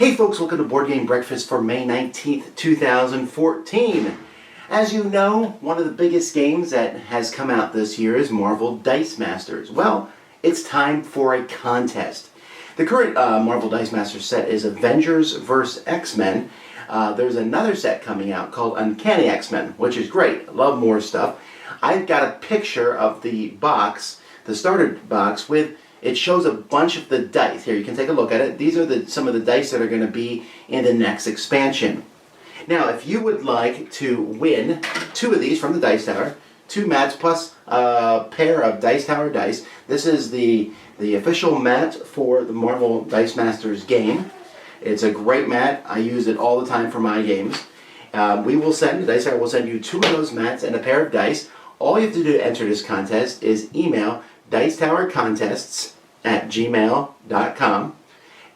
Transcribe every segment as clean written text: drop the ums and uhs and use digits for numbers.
Hey folks, welcome to Board Game Breakfast for May 19th, 2014. As you know, one of the biggest games that has come out this year is Marvel Dice Masters. Well, it's time for a contest. The current Marvel Dice Masters set is Avengers vs. X-Men. There's another set coming out called Uncanny X-Men, which is great. I love more stuff. I've got a picture of the box, the starter box, it shows a bunch of the dice. Here, you can take a look at it. These are some of the dice that are going to be in the next expansion. Now, if you would like to win 2 of these from the Dice Tower, 2 mats plus a pair of Dice Tower dice. This is the official mat for the Marvel Dice Masters game. It's a great mat. I use it all the time for my games. The Dice Tower will send you 2 of those mats and a pair of dice. All you have to do to enter this contest is email dicetowercontests@gmail.com,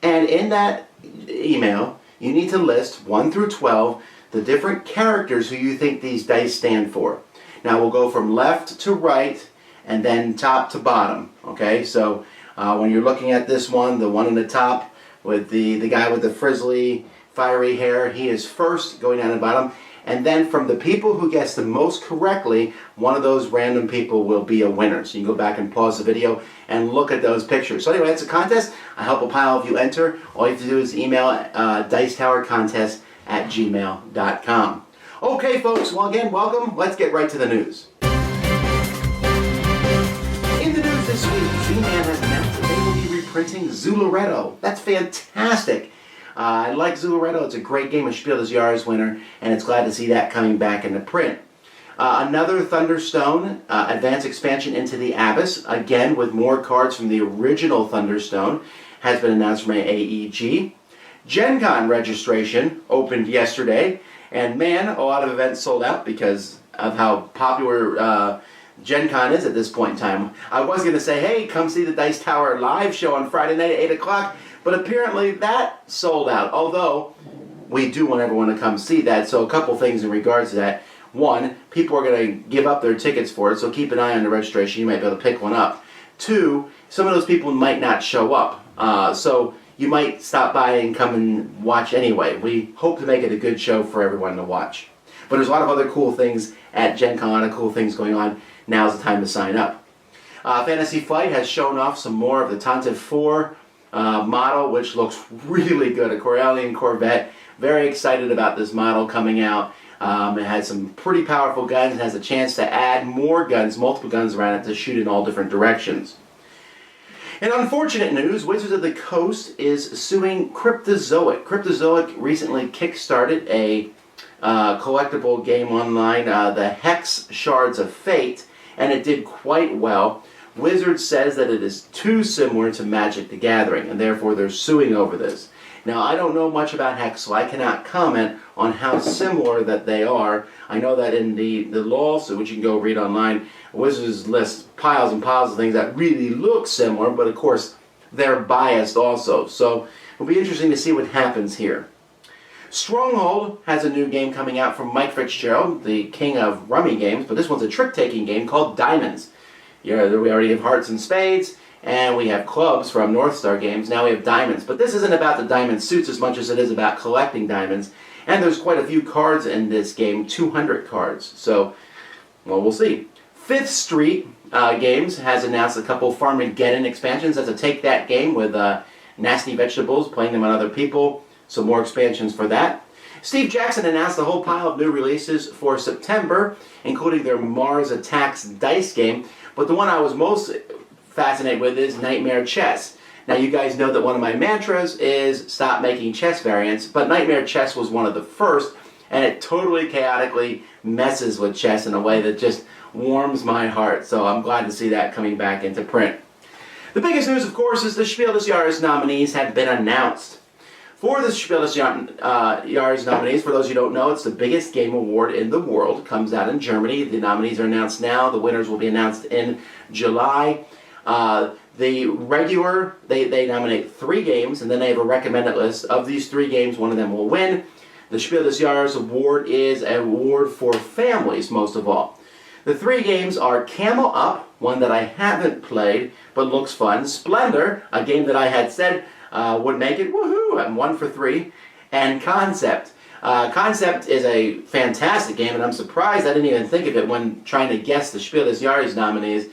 and in that email you need to list 1 through 12 the different characters who you think these dice stand for. Now we'll go from left to right and then top to bottom. Okay, so when you're looking at this one, the one in the top with the guy with the frizzly fiery hair, he is first, going down to the bottom. And then from the people who guess the most correctly, one of those random people will be a winner. So you can go back and pause the video and look at those pictures. So anyway, that's a contest. I hope a pile of you enter. All you have to do is email dicetowercontest@gmail.com. Okay, folks. Well, again, welcome. Let's get right to the news. In the news this week, Z-Man has announced that they will be reprinting Zularetto. That's fantastic. I like Zularetto. It's a great game, a Spiel des Jahres winner, and it's glad to see that coming back into print. Another Thunderstone advanced expansion into the Abyss, again with more cards from the original Thunderstone, has been announced from AEG. Gen Con registration opened yesterday, and man, a lot of events sold out because of how popular Gen Con is at this point in time. I was going to say, hey, come see the Dice Tower live show on Friday night at 8 o'clock. But apparently that sold out, although we do want everyone to come see that. So a couple things in regards to that. One, people are going to give up their tickets for it, so keep an eye on the registration. You might be able to pick one up. 2, some of those people might not show up. So you might stop by and come and watch anyway. We hope to make it a good show for everyone to watch. But there's a lot of other cool things at Gen Con, a lot of cool things going on. Now's the time to sign up. Fantasy Flight has shown off some more of the Tantive 4 model, which looks really good. A Corellian Corvette. Very excited about this model coming out. It has some pretty powerful guns. It has a chance to add more guns, multiple guns around it to shoot in all different directions. In unfortunate news, Wizards of the Coast is suing Cryptozoic. Cryptozoic recently kickstarted a collectible game online, the Hex Shards of Fate, and it did quite well. Wizards says that it is too similar to Magic the Gathering, and therefore they're suing over this. Now, I don't know much about Hex, so I cannot comment on how similar that they are. I know that in the lawsuit, which you can go read online, Wizards lists piles and piles of things that really look similar, but of course, they're biased also. So, it'll be interesting to see what happens here. Stronghold has a new game coming out from Mike Fitzgerald, the king of rummy games, but this one's a trick-taking game called Diamonds. Yeah, we already have hearts and spades, and we have clubs from North Star Games. Now we have diamonds. But this isn't about the diamond suits as much as it is about collecting diamonds. And there's quite a few cards in this game, 200 cards. So, well, we'll see. Fifth Street Games has announced a couple Farmageddon expansions. That's a Take That game with nasty vegetables, playing them on other people. So more expansions for that. Steve Jackson announced a whole pile of new releases for September, including their Mars Attacks dice game. But the one I was most fascinated with is Nightmare Chess. Now you guys know that one of my mantras is stop making chess variants, but Nightmare Chess was one of the first, and it totally chaotically messes with chess in a way that just warms my heart. So I'm glad to see that coming back into print. The biggest news, of course, is the Spiel des Jahres nominees have been announced. For the Spiel des Jahres nominees, for those who don't know, it's the biggest game award in the world. It comes out in Germany. The nominees are announced now. The winners will be announced in July. The regular, they nominate 3 games, and then they have a recommended list. Of these 3 games, one of them will win. The Spiel des Jahres award is an award for families, most of all. The 3 games are Camel Up, one that I haven't played, but looks fun. Splendor, a game that I had said would make it. Woohoo! I'm 1 for 3. And Concept. Concept is a fantastic game, and I'm surprised I didn't even think of it when trying to guess the Spiel des Jahres nominees.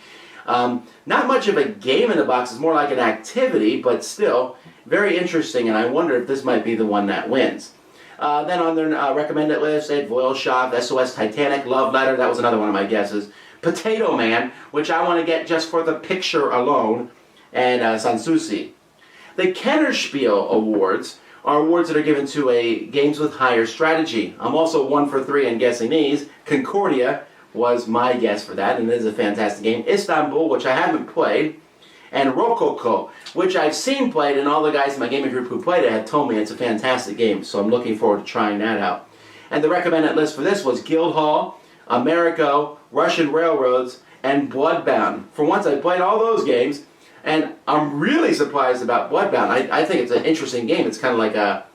Not much of a game in the box, it's more like an activity, but still very interesting, and I wonder if this might be the one that wins. Then on their recommended list, they had Voil Shop, SOS Titanic, Love Letter, that was another one of my guesses. Potato Man, which I want to get just for the picture alone, and Sanssouci. The Kennerspiel Awards are awards that are given to games with higher strategy. I'm also 1 for 3 in guessing these. Concordia was my guess for that, and it is a fantastic game. Istanbul, which I haven't played, and Rococo, which I've seen played, and all the guys in my gaming group who played it have told me it's a fantastic game, so I'm looking forward to trying that out. And the recommended list for this was Guildhall, Americo, Russian Railroads, and Bloodbound. For once, I played all those games, and I'm really surprised about Bloodbound. I think it's an interesting game. It's kind of like a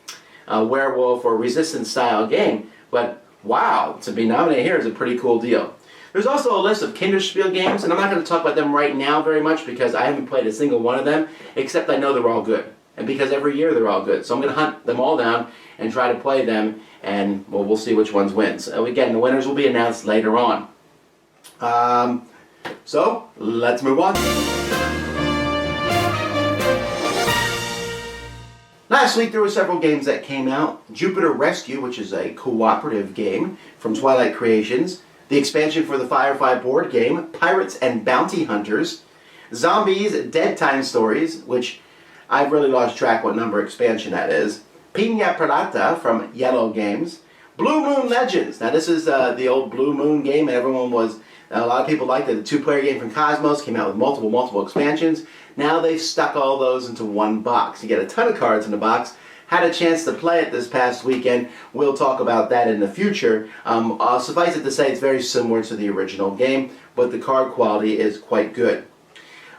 werewolf or resistance style game, but wow, to be nominated here is a pretty cool deal. There's also a list of Kinderspiel games, and I'm not going to talk about them right now very much because I haven't played a single one of them, except I know they're all good. And because every year they're all good. So I'm going to hunt them all down and try to play them, and well, we'll see which ones win. So again, the winners will be announced later on. So, let's move on. Last week there were several games that came out. Jupiter Rescue, which is a cooperative game from Twilight Creations. The expansion for the Firefly board game, Pirates and Bounty Hunters. Zombies Dead Time Stories, which I've really lost track what number expansion that is. Piña Pirata from Yellow Games. Blue Moon Legends. Now this is the old Blue Moon game, and a lot of people liked it. The 2-player game from Cosmos came out with multiple expansions. Now they've stuck all those into one box. You get a ton of cards in the box. Had a chance to play it this past weekend. We'll talk about that in the future. Suffice it to say it's very similar to the original game, but the card quality is quite good.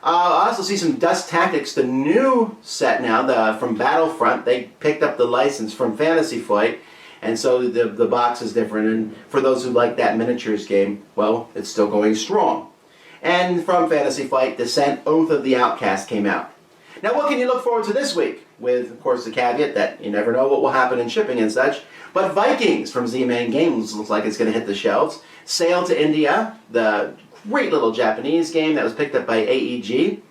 I also see some Dust Tactics, the new set now from Battlefront. They picked up the license from Fantasy Flight, and so the box is different. And for those who like that miniatures game, well, it's still going strong. And from Fantasy Flight, Descent Oath of the Outcast came out. Now what can you look forward to this week? With, of course, the caveat that you never know what will happen in shipping and such. But Vikings from Z-Man Games looks like it's going to hit the shelves. Sail to India, the great little Japanese game that was picked up by AEG.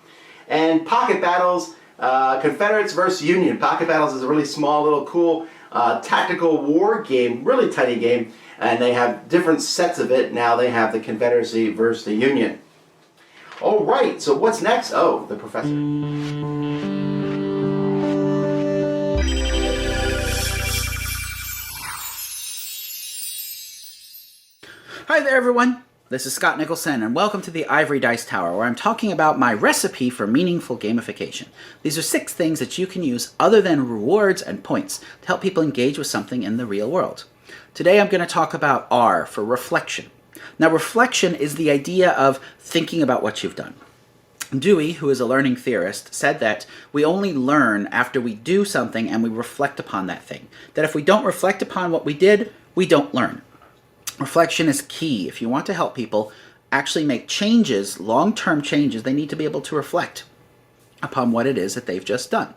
And Pocket Battles, Confederates versus Union. Pocket Battles is a really small, little, cool tactical war game, really tiny game. And they have different sets of it. Now they have the Confederacy versus the Union. All right, so what's next? Oh, the professor. Hi there, everyone. This is Scott Nicholson, and welcome to the Ivory Dice Tower, where I'm talking about my recipe for meaningful gamification. These are 6 things that you can use other than rewards and points to help people engage with something in the real world. Today I'm going to talk about R for reflection. Now, reflection is the idea of thinking about what you've done. Dewey, who is a learning theorist, said that we only learn after we do something and we reflect upon that thing. That if we don't reflect upon what we did, we don't learn. Reflection is key. If you want to help people actually make changes, long-term changes, they need to be able to reflect upon what it is that they've just done.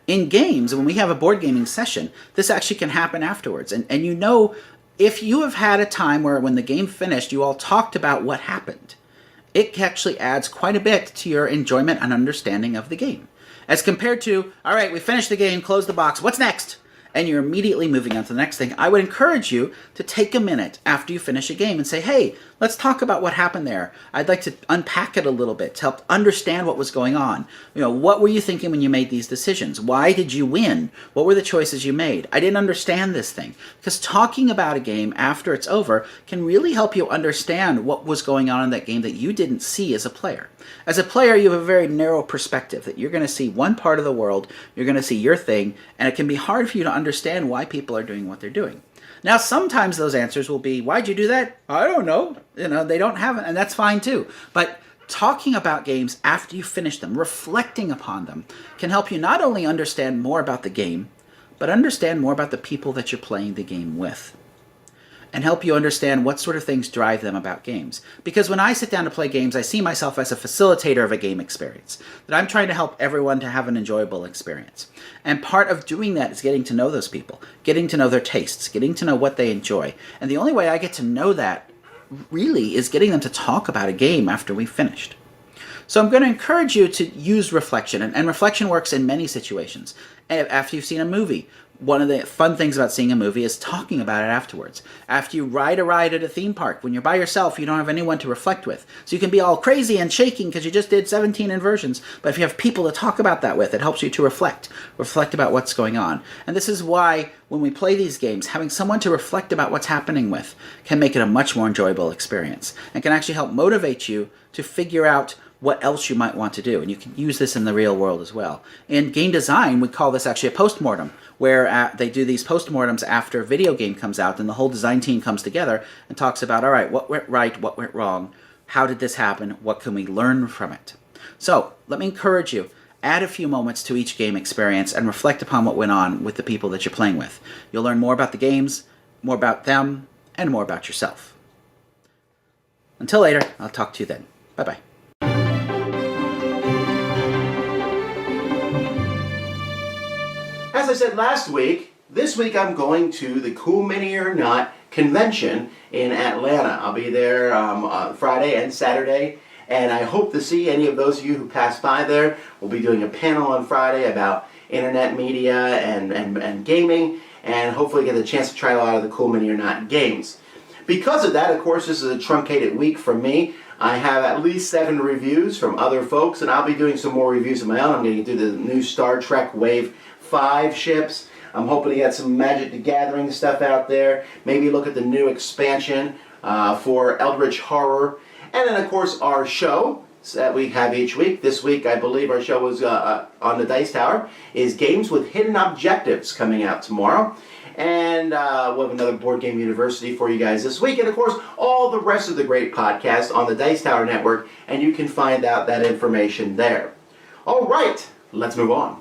In games, when we have a board gaming session, this actually can happen afterwards. And you know, if you have had a time where when the game finished, you all talked about what happened, it actually adds quite a bit to your enjoyment and understanding of the game. As compared to, all right, we finished the game, close the box, what's next? And you're immediately moving on to the next thing. I would encourage you to take a minute after you finish a game and say, hey, let's talk about what happened there. I'd like to unpack it a little bit to help understand what was going on. You know, what were you thinking when you made these decisions? Why did you win? What were the choices you made? I didn't understand this thing. Because talking about a game after it's over can really help you understand what was going on in that game that you didn't see as a player. As a player, you have a very narrow perspective that you're going to see one part of the world, you're going to see your thing, and it can be hard for you to understand why people are doing what they're doing. Now, sometimes those answers will be, why'd you do that? I don't know. You know, they don't have it, and that's fine too. But talking about games after you finish them, reflecting upon them, can help you not only understand more about the game, but understand more about the people that you're playing the game with. and help you understand what sort of things drive them about games. Because when I sit down to play games, I see myself as a facilitator of a game experience, that I'm trying to help everyone to have an enjoyable experience. And part of doing that is getting to know those people, getting to know their tastes, getting to know what they enjoy. And the only way I get to know that really is getting them to talk about a game after we've finished. So I'm going to encourage you to use reflection, and reflection works in many situations. After you've seen a movie, one of the fun things about seeing a movie is talking about it afterwards. After you ride a ride at a theme park, when you're by yourself, you don't have anyone to reflect with. So you can be all crazy and shaking because you just did 17 inversions. But if you have people to talk about that with, it helps you to reflect about what's going on. And this is why when we play these games, having someone to reflect about what's happening with can make it a much more enjoyable experience and can actually help motivate you to figure out what else you might want to do. And you can use this in the real world as well. In game design, we call this actually a postmortem, where they do these postmortems after a video game comes out, and the whole design team comes together and talks about, all right, what went right, what went wrong, how did this happen, what can we learn from it? So let me encourage you, add a few moments to each game experience and reflect upon what went on with the people that you're playing with. You'll learn more about the games, more about them, and more about yourself. Until later, I'll talk to you then. Bye-bye. As I said last week, this week I'm going to the Cool Mini or Not convention in Atlanta. I'll be there Friday and Saturday, and I hope to see any of those of you who pass by there. We'll be doing a panel on Friday about internet media and gaming, and hopefully get a chance to try a lot of the Cool Mini or Not games. Because of that, of course, this is a truncated week for me. I have at least 7 reviews from other folks, and I'll be doing some more reviews of my own. I'm going to do the new Star Trek Wave 5 ships. I'm hoping to get some Magic the Gathering stuff out there. Maybe look at the new expansion for Eldritch Horror. And then, of course, our show that we have each week. This week, I believe our show is on the Dice Tower, is Games with Hidden Objectives, coming out tomorrow. And we'll have another Board Game University for you guys this week. And, of course, all the rest of the great podcasts on the Dice Tower Network. And you can find out that information there. All right, let's move on.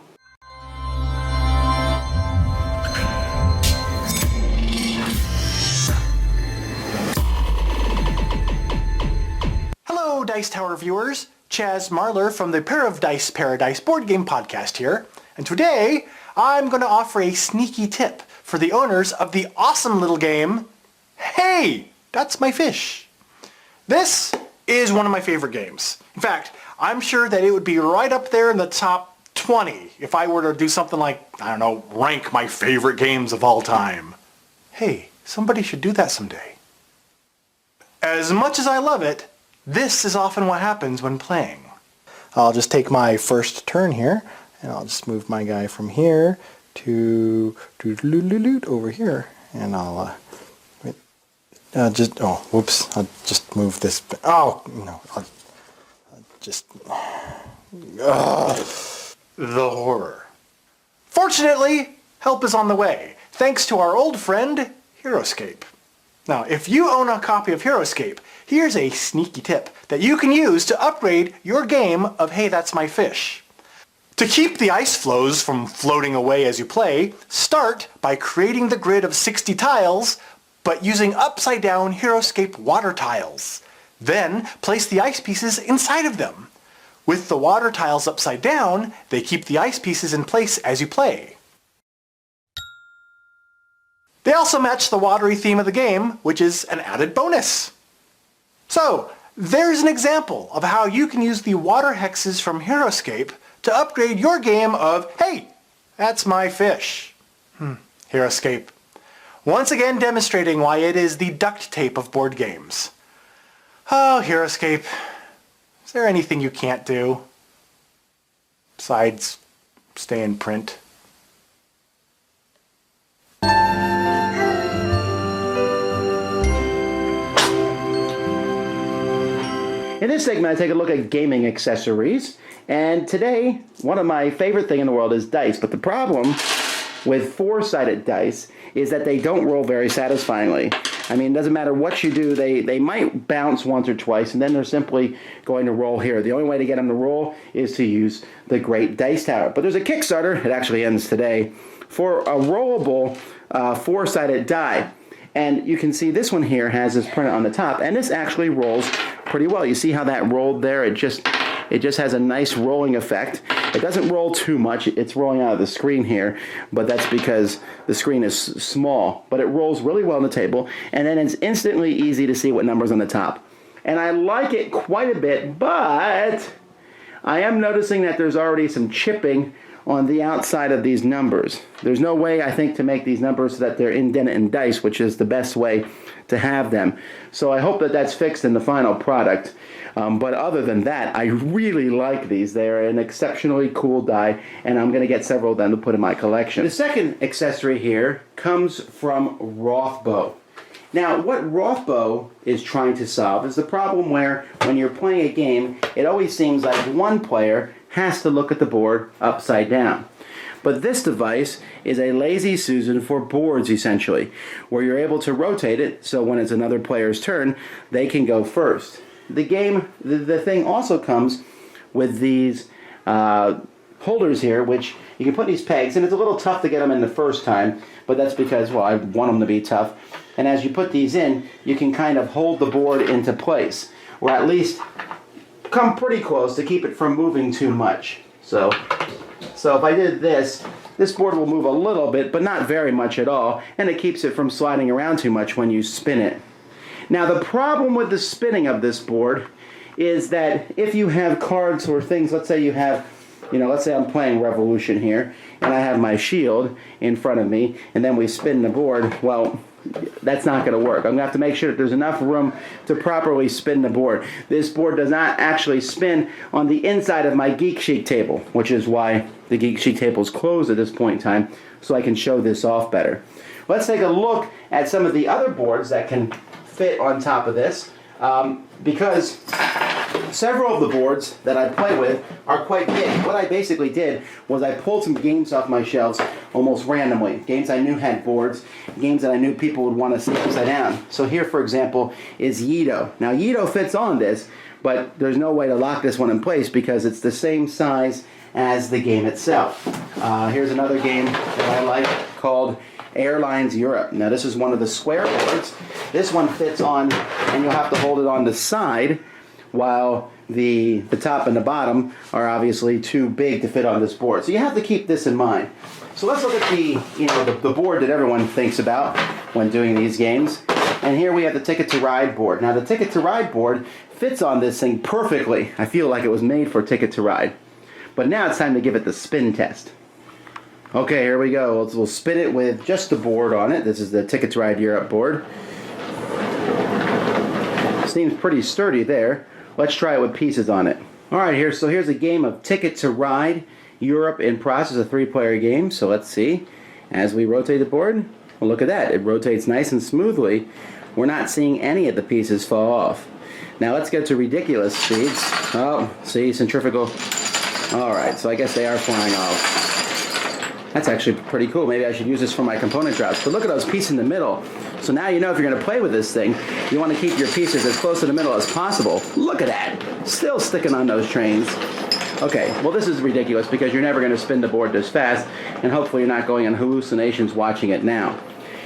Hello, Dice Tower viewers. Chaz Marler from the Pair of Dice Paradise board game podcast here. And today, I'm going to offer a sneaky tip for the owners of the awesome little game, Hey, That's My Fish. This is one of my favorite games. In fact, I'm sure that it would be right up there in the top 20 if I were to do something like, I don't know, rank my favorite games of all time. Hey, somebody should do that someday. As much as I love it, this is often what happens when playing. I'll just take my first turn here, and I'll just move my guy from here to over here, and I'll I'll just move this. Oh no! I'll just the horror. Fortunately, help is on the way, thanks to our old friend Heroscape. Now, if you own a copy of Heroscape, here's a sneaky tip that you can use to upgrade your game of Hey, That's My Fish. To keep the ice flows from floating away as you play, start by creating the grid of 60 tiles, but using upside-down Heroscape water tiles. Then, place the ice pieces inside of them. With the water tiles upside down, they keep the ice pieces in place as you play. They also match the watery theme of the game, which is an added bonus. So, there's an example of how you can use the water hexes from Heroscape to upgrade your game of Hey, That's My Fish. Heroscape. Once again demonstrating why it is the duct tape of board games. Oh, Heroscape. Is there anything you can't do? Besides, stay in print. In this segment, I take a look at gaming accessories. And today, one of my favorite thing in the world is dice. But the problem with 4-sided dice is that they don't roll very satisfyingly. I mean, it doesn't matter what you do, they might bounce once or twice, and then they're simply going to roll here. The only way to get them to roll is to use the Great Dice Tower. But there's a Kickstarter, it actually ends today, for a rollable 4-sided die. And you can see this one here has this print on the top, and this actually rolls pretty well. You see how that rolled there? It just has a nice rolling effect. It doesn't roll too much. It's rolling out of the screen here, but that's because the screen is small. But it rolls really well on the table, and then it's instantly easy to see what number's on the top. And I like it quite a bit, but I am noticing that there's already some chipping on the outside of these numbers. There's no way, I think, to make these numbers so that they're indented in dice, which is the best way to have them. So I hope that that's fixed in the final product. But other than that, I really like these. They're an exceptionally cool die, and I'm going to get several of them to put in my collection. The second accessory here comes from Rothbo. Now, what Rothbo is trying to solve is the problem where when you're playing a game, it always seems like one player has to look at the board upside down. But this device is a lazy Susan for boards, essentially, where you're able to rotate it so when it's another player's turn, they can go first. The thing also comes with these holders here, which you can put these pegs, and it's a little tough to get them in the first time, but that's because, well, I want them to be tough. And as you put these in, you can kind of hold the board into place, or at least come pretty close to keep it from moving too much. So if I did this board will move a little bit, but not very much at all, and it keeps it from sliding around too much when you spin it. Now, the problem with the spinning of this board is that if you have cards or things, let's say you have, let's say I'm playing Revolution here, and I have my shield in front of me, and then we spin the board, well, that's not going to work. I'm going to have to make sure that there's enough room to properly spin the board. This board does not actually spin on the inside of my Geek Chic table, which is why the Geek Chic table is closed at this point in time, so I can show this off better. Let's take a look at some of the other boards that can fit on top of this, because several of the boards that I play with are quite big. What I basically did was I pulled some games off my shelves almost randomly. Games I knew had boards, games that I knew people would want to see upside down. So here, for example, is Yido. Now, Yido fits on this, but there's no way to lock this one in place because it's the same size as the game itself. Here's another game that I like called Airlines Europe. Now, this is one of the square boards. This one fits on, and you'll have to hold it on the side, while the top and the bottom are obviously too big to fit on this board. So you have to keep this in mind. So let's look at the board that everyone thinks about when doing these games. And here we have the Ticket to Ride board. Now, the Ticket to Ride board fits on this thing perfectly. I feel like it was made for Ticket to Ride. But now it's time to give it the spin test. Okay, here we go. We'll spin it with just the board on it. This is the Ticket to Ride Europe board. Seems pretty sturdy there. Let's try it with pieces on it. Alright, here's a game of Ticket to Ride Europe in process, a 3-player game. So let's see. As we rotate the board, well, look at that. It rotates nice and smoothly. We're not seeing any of the pieces fall off. Now let's get to ridiculous speeds. Oh, see, centrifugal. Alright, so I guess they are flying off. That's actually pretty cool. Maybe I should use this for my component drops. But look at those pieces in the middle. So now you know if you're going to play with this thing, you want to keep your pieces as close to the middle as possible. Look at that. Still sticking on those trains. Okay, well, this is ridiculous because you're never going to spin the board this fast, and hopefully you're not going on hallucinations watching it now.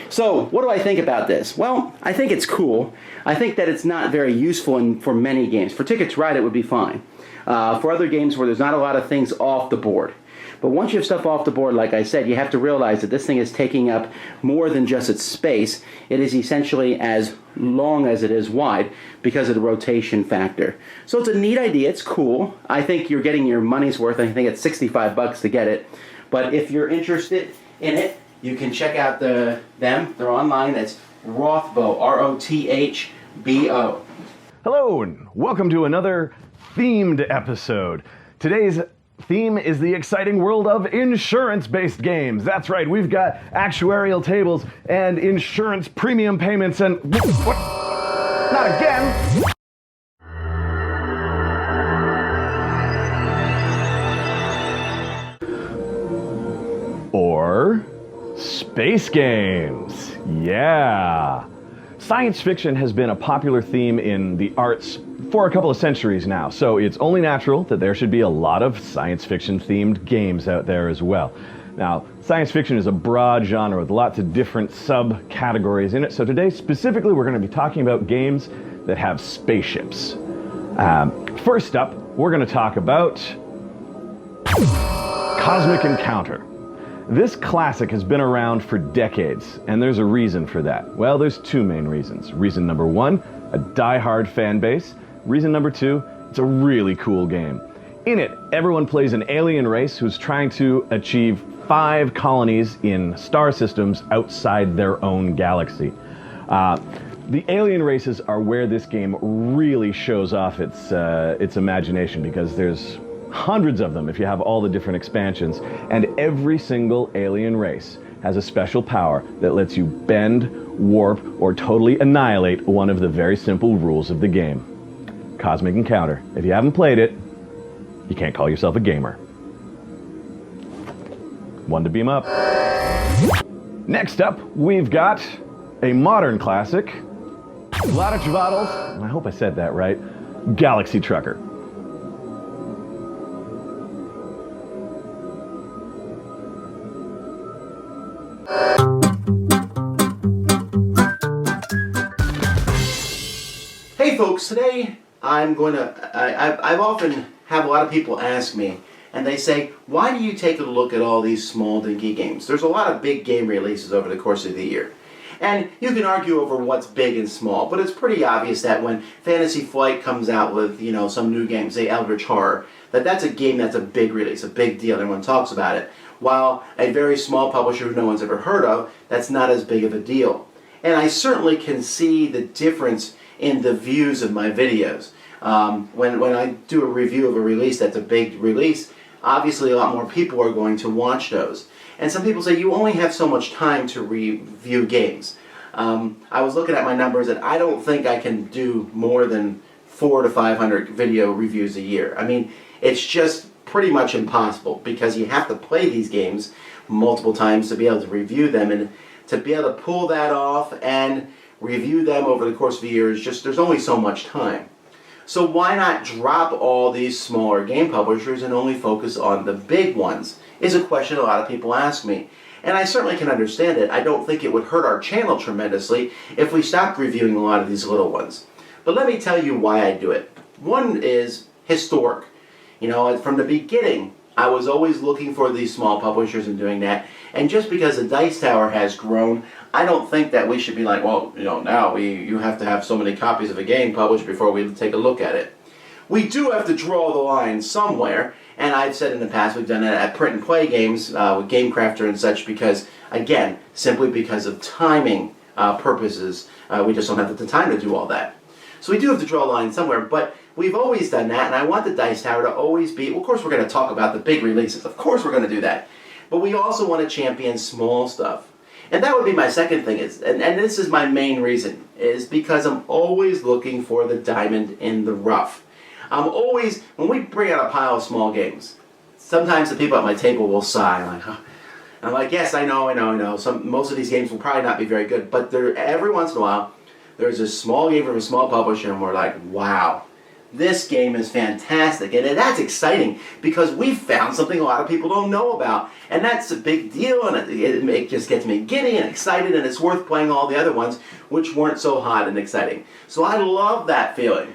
So, what do I think about this? Well, I think it's cool. I think that it's not very useful for many games. For Ticket to Ride, it would be fine. For other games where there's not a lot of things off the board. But once you have stuff off the board, like I said, you have to realize that this thing is taking up more than just its space. It is essentially as long as it is wide because of the rotation factor. So it's a neat idea. It's cool. I think you're getting your money's worth. I think it's $65 to get it. But if you're interested in it, you can check out them. They're online. That's Rothbo, R-O-T-H-B-O. Hello, and welcome to another themed episode. Today's theme is the exciting world of insurance-based games. That's right, we've got actuarial tables and insurance premium payments and... What? Not again! Or space games. Yeah. Science fiction has been a popular theme in the arts for a couple of centuries now, so it's only natural that there should be a lot of science fiction themed games out there as well. Now, science fiction is a broad genre with lots of different subcategories in it, so today specifically we're going to be talking about games that have spaceships. First up, we're going to talk about Cosmic Encounter. This classic has been around for decades, and there's a reason for that. Well, there's two main reasons. Reason number one, a die-hard fan base. Reason number two, it's a really cool game. In it, everyone plays an alien race who's trying to achieve 5 colonies in star systems outside their own galaxy. The alien races are where this game really shows off its imagination, because there's hundreds of them if you have all the different expansions, and every single alien race has a special power that lets you bend, warp, or totally annihilate one of the very simple rules of the game. Cosmic Encounter. If you haven't played it, you can't call yourself a gamer. One to beam up. Next up, we've got a modern classic, Lattes, I hope I said that right, Galaxy Trucker. Hey folks, today I've often have a lot of people ask me, and they say, why do you take a look at all these small dinky games? There's a lot of big game releases over the course of the year. And you can argue over what's big and small, but it's pretty obvious that when Fantasy Flight comes out with, some new game, say Eldritch Horror, that's a game that's a big release, a big deal, everyone talks about it. While a very small publisher who no one's ever heard of, that's not as big of a deal. And I certainly can see the difference in the views of my videos. When I do a review of a release that's a big release, obviously a lot more people are going to watch those. And some people say you only have so much time to review games. I was looking at my numbers, and I don't think I can do more than 400 to 500 video reviews a year. I mean, it's just pretty much impossible, because you have to play these games multiple times to be able to review them, and to be able to pull that off and review them over the course of a year is just, there's only so much time. So why not drop all these smaller game publishers and only focus on the big ones, is a question a lot of people ask me. And I certainly can understand it. I don't think it would hurt our channel tremendously if we stopped reviewing a lot of these little ones. But let me tell you why I do it. One is historic. From the beginning, I was always looking for these small publishers and doing that. And just because the Dice Tower has grown, I don't think that we should be like, well, now you have to have so many copies of a game published before we take a look at it. We do have to draw the line somewhere, and I've said in the past we've done it at print and play games with GameCrafter and such, because, again, simply because of timing purposes, we just don't have the time to do all that. So we do have to draw a line somewhere, but we've always done that, and I want the Dice Tower to always be, well, of course we're going to talk about the big releases, of course we're going to do that, but we also want to champion small stuff. And that would be my second thing, and this is my main reason, is because I'm always looking for the diamond in the rough. I'm always, when we bring out a pile of small games, sometimes the people at my table will sigh, like, huh. And I'm like, yes, I know. Most of these games will probably not be very good, but every once in a while, there's a small game from a small publisher, and we're like, wow, this game is fantastic. And that's exciting, because we've found something a lot of people don't know about. And that's a big deal, and it just gets me giddy and excited, and it's worth playing all the other ones, which weren't so hot and exciting. So I love that feeling.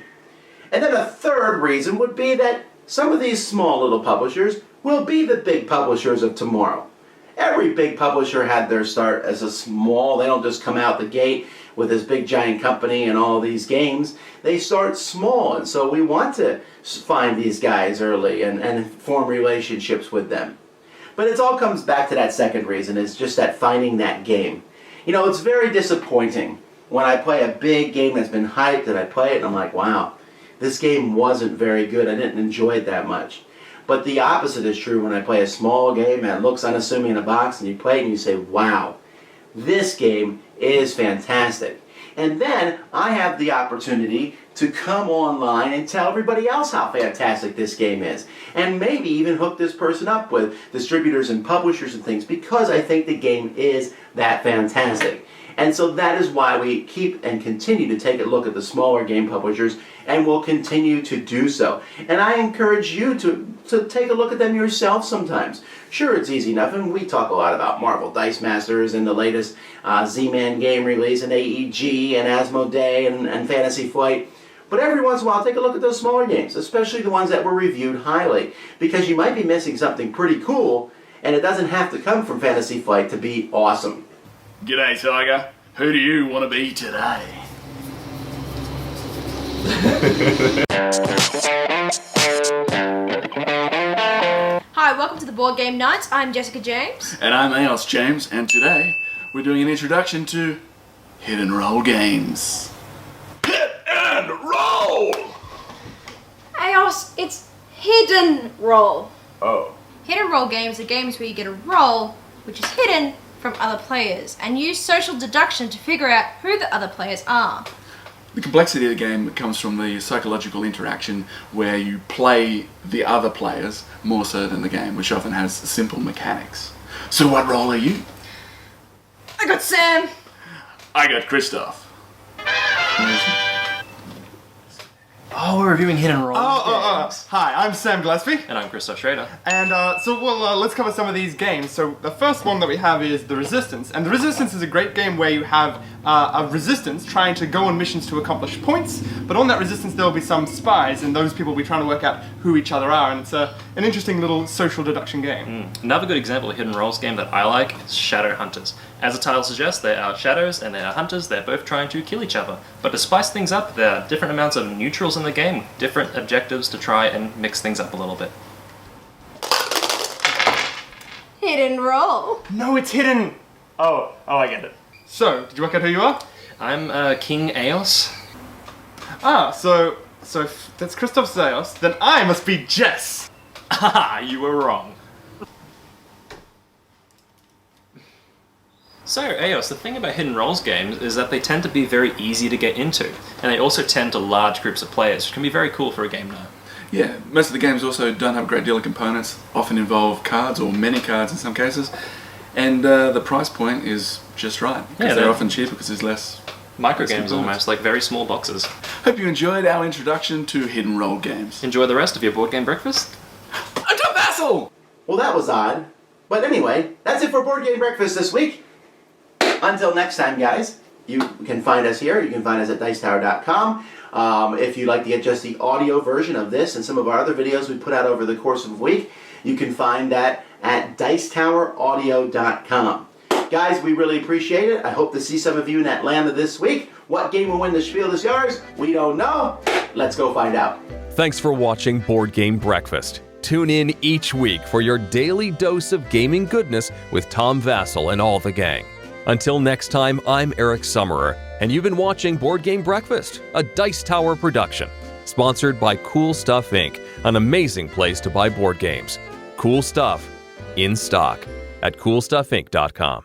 And then a third reason would be that some of these small little publishers will be the big publishers of tomorrow. Every big publisher had their start as a small, they don't just come out the gate with this big giant company and all these games. They start small, and so we want to find these guys early and form relationships with them. But it all comes back to that second reason, is just that finding that game. It's very disappointing when I play a big game that's been hyped, and I play it and I'm like, wow, this game wasn't very good. I didn't enjoy it that much. But the opposite is true when I play a small game and it looks unassuming in a box, and you play it and you say, wow, this game is fantastic. And then I have the opportunity to come online and tell everybody else how fantastic this game is. And maybe even hook this person up with distributors and publishers and things, because I think the game is that fantastic. And so that is why we keep and continue to take a look at the smaller game publishers, and will continue to do so. And I encourage you to take a look at them yourself sometimes. Sure, it's easy enough, and we talk a lot about Marvel Dice Masters and the latest Z-Man game release, and AEG, and Asmodee, and Fantasy Flight. But every once in a while, take a look at those smaller games, especially the ones that were reviewed highly, because you might be missing something pretty cool, and it doesn't have to come from Fantasy Flight to be awesome. G'day, Tiger. Who do you want to be today? Hi, welcome to the Board Game Nights. I'm Jessica James. And I'm Eos James, and today we're doing an introduction to Hit and Roll games. Hit and Roll! Eos, it's hidden roll. Oh. Hidden roll games are games where you get a roll which is hidden from other players and use social deduction to figure out who the other players are. The complexity of the game comes from the psychological interaction where you play the other players more so than the game, which often has simple mechanics. So what role are you? I got Sam. I got Christoph. Oh, we're reviewing Hidden Roll games. Hi, I'm Sam Gillespie. And I'm Christoph Schrader. And let's cover some of these games. So the first one that we have is The Resistance. And The Resistance is a great game where you have a resistance trying to go on missions to accomplish points, but on that resistance there will be some spies, and those people will be trying to work out who each other are, and it's an interesting little social deduction game. Another good example of Hidden Rolls game that I like is Shadow Hunters. As the title suggests, they are shadows and they are hunters. They're both trying to kill each other. But to spice things up, there are different amounts of neutrals in the game, different objectives to try and mix things up a little bit. Hidden roll. No, it's hidden! Oh, I get it. So, did you work out who you are? I'm King Eos. So if that's Christoph Zeos, then I must be Jess! Haha, you were wrong. So, Eos, the thing about Hidden Rolls games is that they tend to be very easy to get into, and they also tend to large groups of players, which can be very cool for a game night. Yeah, most of the games also don't have a great deal of components, often involve cards or many cards in some cases, and the price point is just right, because they're often cheaper because there's less Micro games almost, like very small boxes. Hope you enjoyed our introduction to Hidden Roll games. Enjoy the rest of your board game breakfast. I got Vasel! Well, that was odd. But anyway, that's it for Board Game Breakfast this week. Until next time, guys, you can find us here. You can find us at dicetower.com. If you'd like to get just the audio version of this and some of our other videos we put out over the course of a week, you can find that at dicetoweraudio.com. Guys, we really appreciate it. I hope to see some of you in Atlanta this week. What game will win the Spiel des Jahres? We don't know. Let's go find out. Thanks for watching Board Game Breakfast. Tune in each week for your daily dose of gaming goodness with Tom Vasel and all the gang. Until next time, I'm Eric Summerer, and you've been watching Board Game Breakfast, a Dice Tower production, sponsored by Cool Stuff Inc., an amazing place to buy board games. Cool stuff, in stock, at coolstuffinc.com.